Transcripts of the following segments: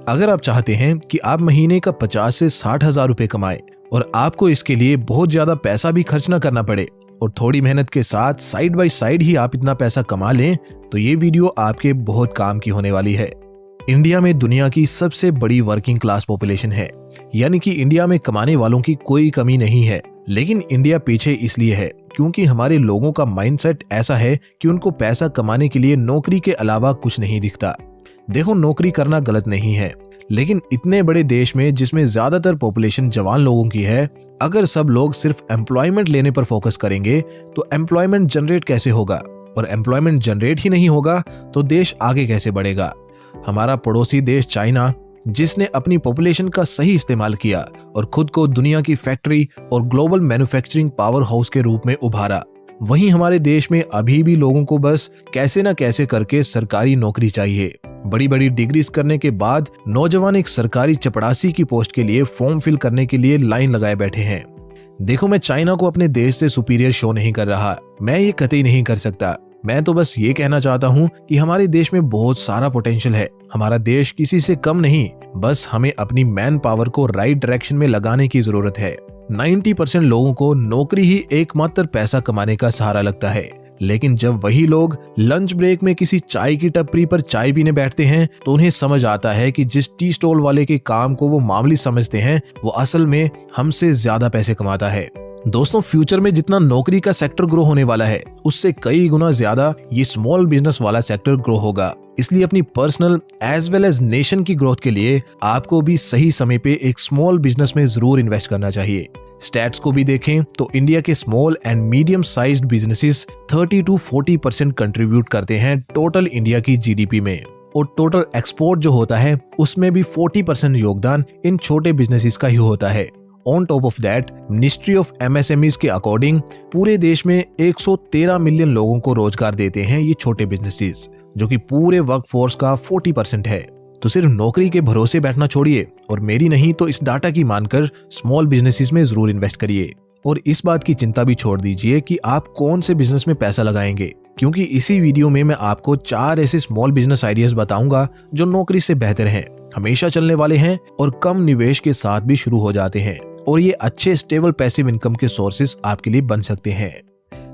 अगर आप चाहते हैं कि आप महीने का 50 से 60 हजार रुपए कमाएं और आपको इसके लिए बहुत ज्यादा पैसा भी खर्च ना करना पड़े और थोड़ी मेहनत के साथ साइड बाय साइड ही आप इतना पैसा कमा लें, तो ये वीडियो आपके बहुत काम की होने वाली है। इंडिया में दुनिया की सबसे बड़ी वर्किंग क्लास पॉपुलेशन है, यानी कि इंडिया में कमाने वालों की कोई कमी नहीं है। लेकिन इंडिया पीछे इसलिए है क्योंकि हमारे लोगों का माइंडसेट ऐसा है कि उनको पैसा कमाने के लिए नौकरी के अलावा कुछ नहीं दिखता। देखो, नौकरी करना गलत नहीं है, लेकिन इतने बड़े देश में जिसमें ज्यादातर पॉपुलेशन जवान लोगों की है, अगर सब लोग सिर्फ एम्प्लॉयमेंट लेने पर फोकस करेंगे तो एम्प्लॉयमेंट जनरेट कैसे होगा, और एम्प्लॉयमेंट जनरेट ही नहीं होगा तो देश आगे कैसे बढ़ेगा। हमारा पड़ोसी देश चाइना, जिसने अपनी पॉपुलेशन का सही इस्तेमाल किया और खुद को दुनिया की फैक्ट्री और ग्लोबल मैन्युफैक्चरिंग पावर हाउस के रूप में उभारा, वहीं हमारे देश में अभी भी लोगों को बस कैसे न कैसे करके सरकारी नौकरी चाहिए। बड़ी बड़ी डिग्रीज करने के बाद नौजवान एक सरकारी चपरासी की पोस्ट के लिए फॉर्म फिल करने के लिए लाइन लगाए बैठे हैं। देखो, मैं चाइना को अपने देश से सुपीरियर शो नहीं कर रहा, मैं ये कतई नहीं कर सकता। मैं तो बस ये कहना चाहता हूँ कि हमारे देश में बहुत सारा पोटेंशियल है। हमारा देश किसी से कम नहीं, बस हमें अपनी मैन पावर को राइट डायरेक्शन में लगाने की जरूरत है। 90% लोगों को नौकरी ही एकमात्र पैसा कमाने का सहारा लगता है, लेकिन जब वही लोग लंच ब्रेक में किसी चाय की टपरी पर चाय पीने बैठते हैं तो उन्हें समझ आता है कि जिस टी स्टॉल वाले के काम को वो मामूली समझते हैं, वो असल में हमसे ज्यादा पैसे कमाता है। दोस्तों, फ्यूचर में जितना नौकरी का सेक्टर ग्रो होने वाला है, उससे कई गुना ज्यादा ये स्मॉल बिजनेस वाला सेक्टर ग्रो होगा। इसलिए अपनी personal as well as nation की ग्रोथ के लिए आपको भी सही समय पे एक स्मॉल बिजनेस में जरूर इन्वेस्ट करना चाहिए। स्टैट्स को भी देखें तो इंडिया के small and medium sized businesses 30 to 40% contribute करते हैं टोटल इंडिया की जीडीपी में, और टोटल एक्सपोर्ट जो होता है उसमें भी 40% योगदान इन छोटे बिजनेसेस का ही होता है। On top of that, ministry of MSMEs के अकॉर्डिंग पूरे देश में 113 मिलियन लोगों को रोजगार देते हैं ये छोटे बिजनेसेस, जो कि पूरे वर्कफोर्स का 40% है। तो सिर्फ नौकरी के भरोसे बैठना छोड़िए और मेरी नहीं तो इस डाटा की मानकर स्मॉल बिजनेसेस में जरूर इन्वेस्ट करिए। और इस बात की चिंता भी छोड़ दीजिए कि आप कौन से बिजनेस में पैसा लगाएंगे, क्योंकि इसी वीडियो में मैं आपको 4 ऐसे स्मॉल बिजनेस आइडियाज बताऊंगा जो नौकरी से बेहतर हैं, हमेशा चलने वाले हैं और कम निवेश के साथ भी शुरू हो जाते हैं, और ये अच्छे स्टेबल पैसिव इनकम के सोर्सेस आपके लिए बन सकते हैं।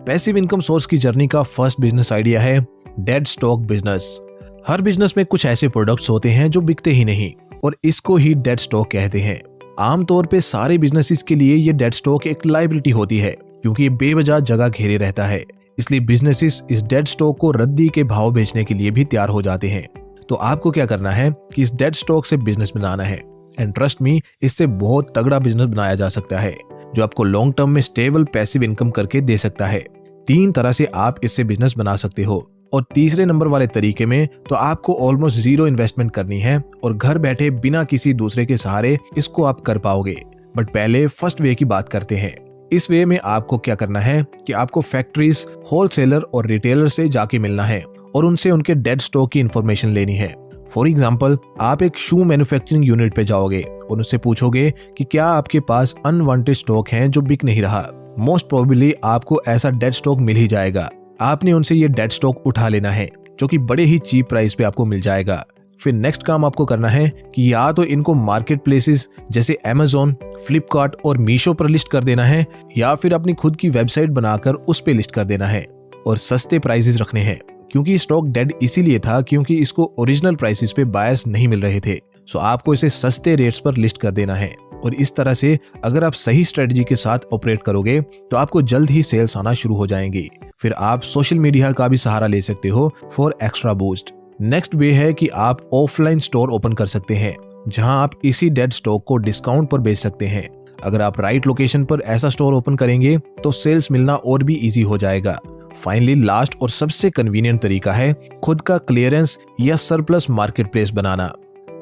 पैसिव इनकम सोर्स की जर्नी का फर्स्ट बिजनेस आइडिया है डेड स्टॉक बिजनेस। हर बिजनेस में कुछ ऐसे प्रोडक्ट्स होते हैं जो बिकते ही नहीं, और इसको ही डेड स्टॉक कहते हैं। आमतौर पे सारे बिजनेसेस के लिए ये डेड स्टॉक एक लायबिलिटी होती है, क्योंकि ये बेवजह जगह घेरे रहता है। इसलिए बिजनेसेस इस डेड स्टॉक को रद्दी के भाव बेचने के लिए भी तैयार हो जाते हैं। तो आपको क्या करना है कि इस डेड स्टॉक से बिजनेस बनाना है, एंड ट्रस्ट मी, इससे बहुत तगड़ा बिजनेस बनाया जा सकता है जो आपको लॉन्ग टर्म में स्टेबल पैसिव इनकम करके दे सकता है। 3 तरह से आप इससे बिजनेस बना सकते हो, और तीसरे नंबर वाले तरीके में तो आपको ऑलमोस्ट 0 इन्वेस्टमेंट करनी है और घर बैठे बिना किसी दूसरे के सहारे इसको आप कर पाओगे। बट पहले फर्स्ट वे की बात करते हैं। इस वे में आपको क्या करना है कि आपको फैक्ट्रीज, होलसेलर और रिटेलर से जाके मिलना है और उनसे उनके डेड स्टॉक की इंफॉर्मेशन लेनी है। फॉर एग्जाम्पल, आप एक शू मैन्युफैक्चरिंग यूनिट पे जाओगे और उनसे पूछोगे कि क्या आपके पास अनवांटेड स्टॉक हैं जो बिक नहीं रहा। मोस्ट प्रोबेबली आपको ऐसा डेड स्टॉक मिल ही जाएगा। आपने उनसे ये डेड स्टॉक उठा लेना है, जो कि बड़े ही चीप प्राइस पे आपको मिल जाएगा। फिर नेक्स्ट काम आपको करना है कि या तो इनको मार्केट प्लेसेस जैसे Amazon, फ्लिपकार्ट और मीशो पर लिस्ट कर देना है, या फिर अपनी खुद की वेबसाइट बनाकर उस पे लिस्ट कर देना है और सस्ते प्राइसेस रखने हैं, क्योंकि स्टॉक डेड इसीलिए था क्योंकि इसको ओरिजिनल प्राइसेस पे बायर्स नहीं मिल रहे थे। सो आपको इसे सस्ते रेट्स पर लिस्ट कर देना है, और इस तरह से अगर आप सही स्ट्रेटजी के साथ ऑपरेट करोगे तो आपको जल्द ही सेल्स आना शुरू हो जाएंगी। फिर आप सोशल मीडिया का भी सहारा ले सकते हो फॉर एक्स्ट्रा बूस्ट। नेक्स्ट वे है कि आप ऑफलाइन स्टोर ओपन कर सकते हैं, जहां आप इसी डेड स्टॉक को डिस्काउंट पर बेच सकते हैं। अगर आप राइट लोकेशन पर ऐसा स्टोर ओपन करेंगे तो सेल्स मिलना और भी इजी हो जाएगा। फाइनली लास्ट और सबसे कन्वीनियंट तरीका है खुद का क्लियरेंस या सरप्लस मार्केट प्लेस बनाना।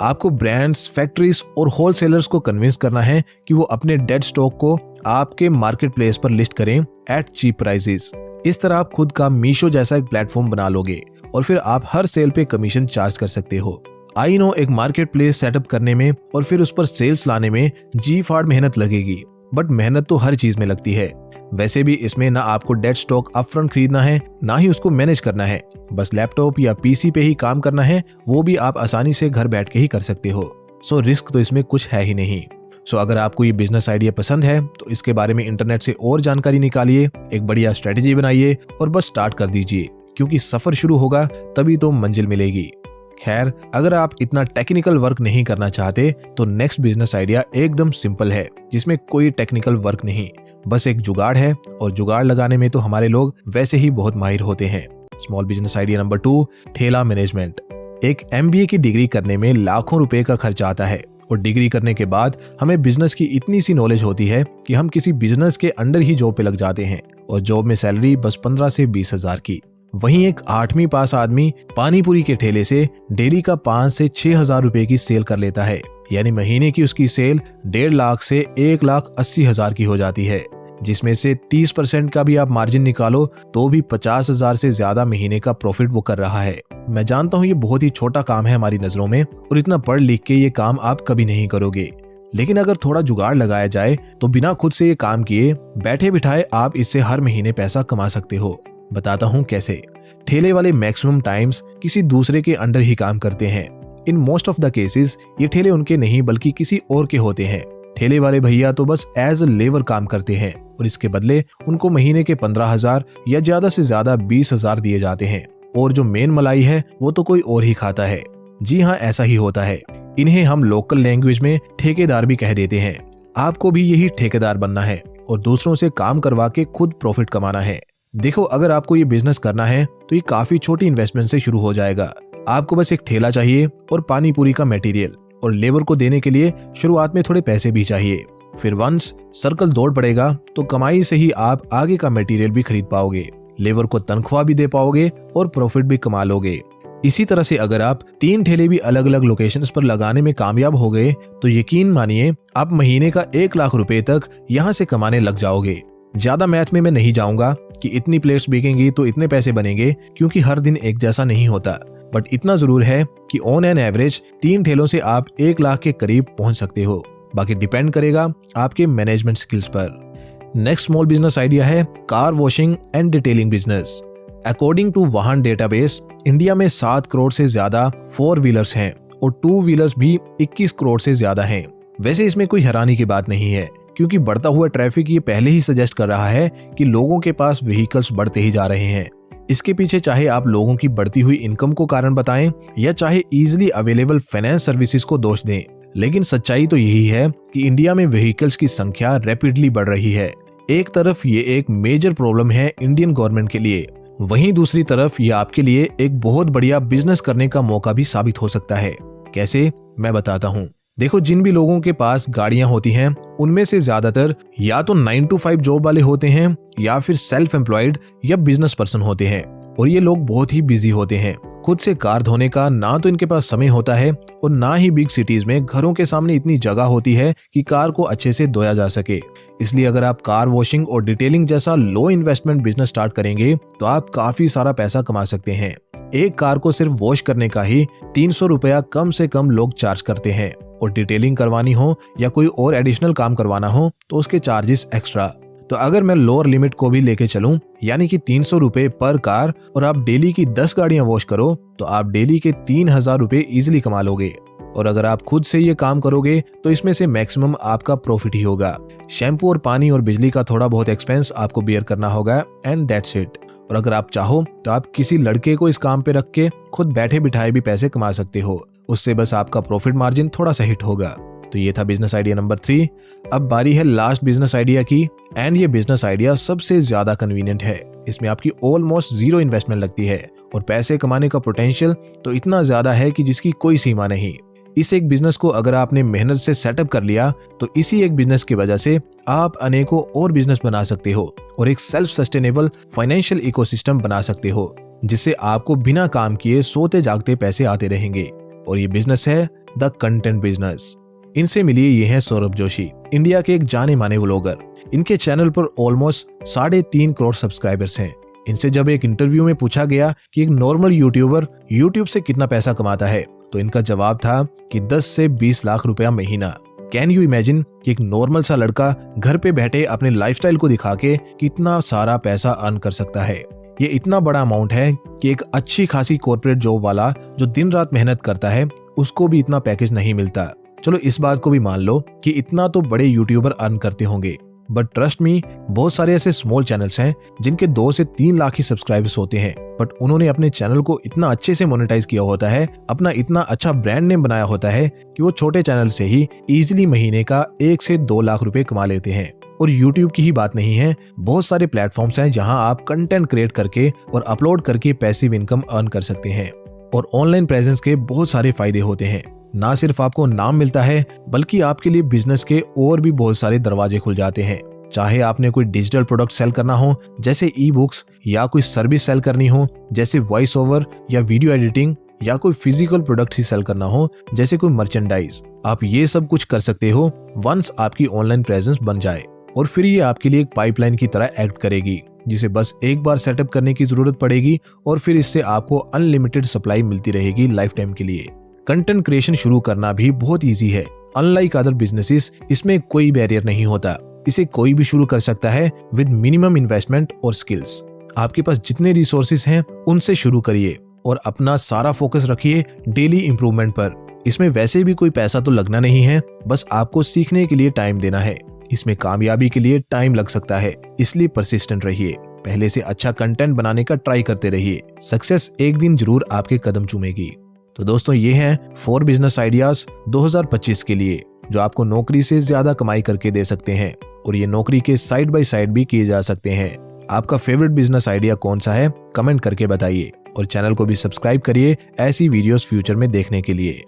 आपको ब्रांड्स, फैक्ट्रीज और होलसेलर्स को कन्विंस करना है कि वो अपने डेड स्टॉक को आपके मार्केट प्लेस पर लिस्ट करें एट चीप प्राइसेस। इस तरह आप खुद का मीशो जैसा एक प्लेटफॉर्म बना लोगे और फिर आप हर सेल पे कमीशन चार्ज कर सकते हो। आई नो एक मार्केट प्लेस सेटअप करने में और फिर उस पर सेल्स लाने में जी फाड़ मेहनत लगेगी, बट मेहनत तो हर चीज में लगती है। वैसे भी इसमें ना आपको डेड स्टॉक अपफ्रंट खरीदना है, ना ही उसको मैनेज करना है। बस लैपटॉप या पीसी पे ही काम करना है, वो भी आप आसानी से घर बैठ के ही कर सकते हो। सो रिस्क तो इसमें कुछ है ही नहीं। सो अगर आपको ये बिजनेस आइडिया पसंद है तो इसके बारे में इंटरनेट से और जानकारी निकालिए, एक बढ़िया स्ट्रेटेजी बनाइए और बस स्टार्ट कर दीजिए, क्योंकि सफर शुरू होगा तभी तो मंजिल मिलेगी। खैर, अगर आप इतना टेक्निकल वर्क नहीं करना चाहते तो नेक्स्ट बिजनेस आइडिया एकदम सिंपल है, जिसमें कोई टेक्निकल वर्क नहीं, बस एक जुगाड़ है, और जुगाड़ लगाने में तो हमारे लोग वैसे ही बहुत माहिर होते हैं। स्मॉल बिजनेस आइडिया नंबर 2, ठेला मैनेजमेंट। एक MBA की डिग्री करने में लाखों रुपए का खर्च आता है, और डिग्री करने के बाद हमें बिजनेस की इतनी सी नॉलेज होती है कि हम किसी बिजनेस के अंडर ही जॉब पे लग जाते हैं, और जॉब में सैलरी बस 15 से 20 हजार की। वहीं एक 8वीं पास आदमी पानी पूरी के ठेले से डेली का 5 से 6 हजार रुपए की सेल कर लेता है, यानी महीने की उसकी सेल 1.5 लाख से 1,80,000 की हो जाती है, जिसमें से 30% का भी आप मार्जिन निकालो तो भी 50 हजार से ज्यादा महीने का प्रॉफिट वो कर रहा है। मैं जानता हूँ ये बहुत ही छोटा काम है हमारी नजरों में, और इतना पढ़ लिख के ये काम आप कभी नहीं करोगे, लेकिन अगर थोड़ा जुगाड़ लगाया जाए तो बिना खुद से ये काम किए बैठे बिठाए आप इससे हर महीने पैसा कमा सकते हो। बताता हूँ कैसे। ठेले वाले मैक्सिमम टाइम्स किसी दूसरे के अंडर ही काम करते हैं। In most of the cases ये ठेले उनके नहीं बल्कि किसी और के होते हैं। ठेले वाले भैया तो बस एज अ लेबर काम करते हैं, और इसके बदले उनको महीने के 15,000 या ज्यादा से ज्यादा 20,000 दिए जाते हैं, और जो मेन मलाई है वो तो कोई और ही खाता है। जी हाँ, ऐसा ही होता है। इन्हें हम लोकल लैंग्वेज में ठेकेदार भी कह देते हैं। आपको भी यही ठेकेदार बनना है और दूसरों से काम करवा के खुद प्रॉफिट कमाना है। देखो, अगर आपको ये बिजनेस करना है तो ये काफी छोटी इन्वेस्टमेंट से शुरू हो जाएगा। आपको बस एक ठेला चाहिए और पानी पूरी का मटेरियल, और लेबर को देने के लिए शुरुआत में थोड़े पैसे भी चाहिए। फिर वंस सर्कल दौड़ पड़ेगा तो कमाई से ही आप आगे का मटेरियल भी खरीद पाओगे, लेबर को तनख्वाह भी दे पाओगे और प्रॉफिट भी कमा लोगे। इसी तरह से अगर आप 3 ठेले भी अलग अलग लोकेशंस पर लगाने में कामयाब हो गए तो यकीन मानिए आप महीने का 1 लाख रुपए तक यहाँ से कमाने लग जाओगे। ज्यादा मैथ में मैं नहीं जाऊंगा कि इतनी प्लेट्स बिकेंगी तो इतने पैसे बनेंगे, क्योंकि हर दिन एक जैसा नहीं होता, बट इतना जरूर है कि ऑन एन एवरेज 3 ठेलों से आप 1 लाख के करीब पहुंच सकते हो। बाकी डिपेंड करेगा आपके मैनेजमेंट स्किल्स पर। नेक्स्ट स्मॉल बिजनेस आइडिया है car washing and detailing business. According to Vahan database, India में 7 करोड़ से ज्यादा 4 व्हीलर्स हैं और 2 व्हीलर्स भी 21 करोड़ से ज्यादा हैं। वैसे इसमें कोई हैरानी की बात नहीं है, क्योंकि बढ़ता हुआ ट्रैफिक ये पहले ही सजेस्ट कर रहा है कि लोगों के पास व्हीकल्स बढ़ते ही जा रहे हैं। इसके पीछे चाहे आप लोगों की बढ़ती हुई इनकम को कारण बताएं या चाहे इजीली अवेलेबल फाइनेंस सर्विसेज को दोष दें, लेकिन सच्चाई तो यही है कि इंडिया में व्हीकल्स की संख्या रैपिडली बढ़ रही है। एक तरफ ये एक मेजर प्रॉब्लम है इंडियन गवर्नमेंट के लिए, वहीं दूसरी तरफ ये आपके लिए एक बहुत बढ़िया बिजनेस करने का मौका भी साबित हो सकता है। कैसे, मैं बताता हूँ। देखो, जिन भी लोगों के पास गाड़ियां होती हैं उनमें से ज्यादातर या तो 9 to 5 जॉब वाले होते हैं या फिर सेल्फ एम्प्लॉयड या बिजनेस पर्सन होते हैं, और ये लोग बहुत ही बिजी होते हैं। खुद से कार धोने का ना तो इनके पास समय होता है और ना ही बिग सिटीज में घरों के सामने इतनी जगह होती है कि कार को अच्छे से धोया जा सके। इसलिए अगर आप कार वॉशिंग और डिटेलिंग जैसा लो इन्वेस्टमेंट बिजनेस स्टार्ट करेंगे तो आप काफी सारा पैसा कमा सकते हैं। एक कार को सिर्फ वॉश करने का ही 300 रुपया कम से कम लोग चार्ज करते हैं, और डिटेलिंग करवानी हो या कोई और एडिशनल काम करवाना हो तो उसके चार्जेस एक्स्ट्रा। तो अगर मैं लोअर लिमिट को भी लेके चलूं, यानी कि 300 रुपए पर कार, और आप डेली की 10 गाड़ियां वॉश करो तो आप डेली के 3,000 रुपए इजिली कमा लोगे। और अगर आप खुद से ये काम करोगे तो इसमें से मैक्सिमम आपका प्रॉफिट ही होगा। शैम्पू और पानी और बिजली का थोड़ा बहुत एक्सपेंस आपको बियर करना होगा, एंड दैट्स इट। और अगर आप चाहो तो आप किसी लड़के को इस काम पे रख के खुद बैठे बिठाए भी पैसे कमा सकते हो, उससे बस आपका प्रॉफिट मार्जिन थोड़ा सा हिट होगा। तो ये था बिजनेस आइडिया नंबर 3। अब बारी है लास्ट बिजनेस आइडिया की, एंड ये बिजनेस आइडिया सबसे ज्यादा कन्वीनियंट है। इसमें आपकी ऑलमोस्ट 0 इन्वेस्टमेंट लगती है और पैसे कमाने का पोटेंशियल तो इतना ज्यादा है कि जिसकी कोई सीमा नहीं। इस एक बिजनेस को अगर आपने मेहनत से सेटअप कर लिया तो इसी एक बिजनेस की वजह से आप अनेकों और बिजनेस बना सकते हो और एक सेल्फ सस्टेनेबल फाइनेंशियल इकोसिस्टम बना सकते हो, जिससे आपको बिना काम किए सोते जागते पैसे आते रहेंगे। और ये बिजनेस है द कंटेंट बिजनेस। इनसे मिलिए ये हैं सौरभ जोशी, इंडिया के एक जाने माने व्लॉगर। इनके चैनल पर ऑलमोस्ट 3.5 करोड़ सब्सक्राइबर्स हैं। इनसे जब एक इंटरव्यू में पूछा गया कि एक नॉर्मल यूट्यूबर यूट्यूब से कितना पैसा कमाता है, तो इनका जवाब था कि 10 से 20 लाख रुपया महीना। कैन यू इमेजिन कि एक नॉर्मल सा लड़का घर पे बैठे अपने लाइफस्टाइल को दिखा के कितना सारा पैसा अर्न कर सकता है। ये इतना बड़ा अमाउंट है कि एक अच्छी खासी कॉर्पोरेट जॉब वाला जो दिन रात मेहनत करता है उसको भी इतना पैकेज नहीं मिलता। चलो इस बात को भी मान लो कि इतना तो बड़े यूट्यूबर अर्न करते होंगे, बट ट्रस्ट मी, बहुत सारे ऐसे स्मॉल चैनल्स हैं जिनके 2 से 3 लाख ही सब्सक्राइबर्स होते हैं, बट उन्होंने अपने चैनल को इतना अच्छे से मोनेटाइज किया होता है, अपना इतना अच्छा ब्रांड नेम बनाया होता है कि वो छोटे चैनल से ही इजीली महीने का 1 से 2 लाख रुपए कमा लेते हैं। और YouTube की ही बात नहीं है, बहुत सारे प्लेटफॉर्म्स हैं जहां आप कंटेंट क्रिएट करके और अपलोड करके पैसिव इनकम अर्न कर सकते हैं। और ऑनलाइन प्रेजेंस के बहुत सारे फायदे होते हैं। ना सिर्फ आपको नाम मिलता है, बल्कि आपके लिए बिजनेस के और भी बहुत सारे दरवाजे खुल जाते हैं। चाहे आपने कोई डिजिटल प्रोडक्ट सेल करना हो जैसे ई बुक्स, या कोई सर्विस सेल करनी हो जैसे वॉइस ओवर या वीडियो एडिटिंग, या कोई फिजिकल प्रोडक्ट ही सेल करना हो जैसे कोई मर्चेंडाइज, आप ये सब कुछ कर सकते हो वंस आपकी ऑनलाइन प्रेजेंस बन जाए। और फिर ये आपके लिए एक पाइपलाइन की तरह एक्ट करेगी, जिसे बस एक बार सेटअप करने की जरूरत पड़ेगी और फिर इससे आपको अनलिमिटेड सप्लाई मिलती रहेगी लाइफ टाइम के लिए। कंटेंट क्रिएशन शुरू करना भी बहुत ईजी है। अनलाइक अदर बिजनेसेस, इसमें कोई बैरियर नहीं होता। इसे कोई भी शुरू कर सकता है विद मिनिमम इन्वेस्टमेंट और स्किल्स। आपके पास जितने रिसोर्सेज हैं उनसे शुरू करिए और अपना सारा फोकस रखिए डेली इंप्रूवमेंट पर। इसमें वैसे भी कोई पैसा तो लगना नहीं है, बस आपको सीखने के लिए टाइम देना है। इसमें कामयाबी के लिए टाइम लग सकता है, इसलिए परसिस्टेंट रहिए। पहले से अच्छा कंटेंट बनाने का ट्राई करते रहिए। सक्सेस एक दिन जरूर आपके कदम चूमेगी। तो दोस्तों, ये हैं 4 बिजनेस आइडियाज 2025 के लिए जो आपको नौकरी से ज्यादा कमाई करके दे सकते हैं, और ये नौकरी के साइड बाय साइड भी किए जा सकते हैं। आपका फेवरेट बिजनेस आइडिया कौन सा है, कमेंट करके बताइए और चैनल को भी सब्सक्राइब करिए ऐसी वीडियोस फ्यूचर में देखने के लिए।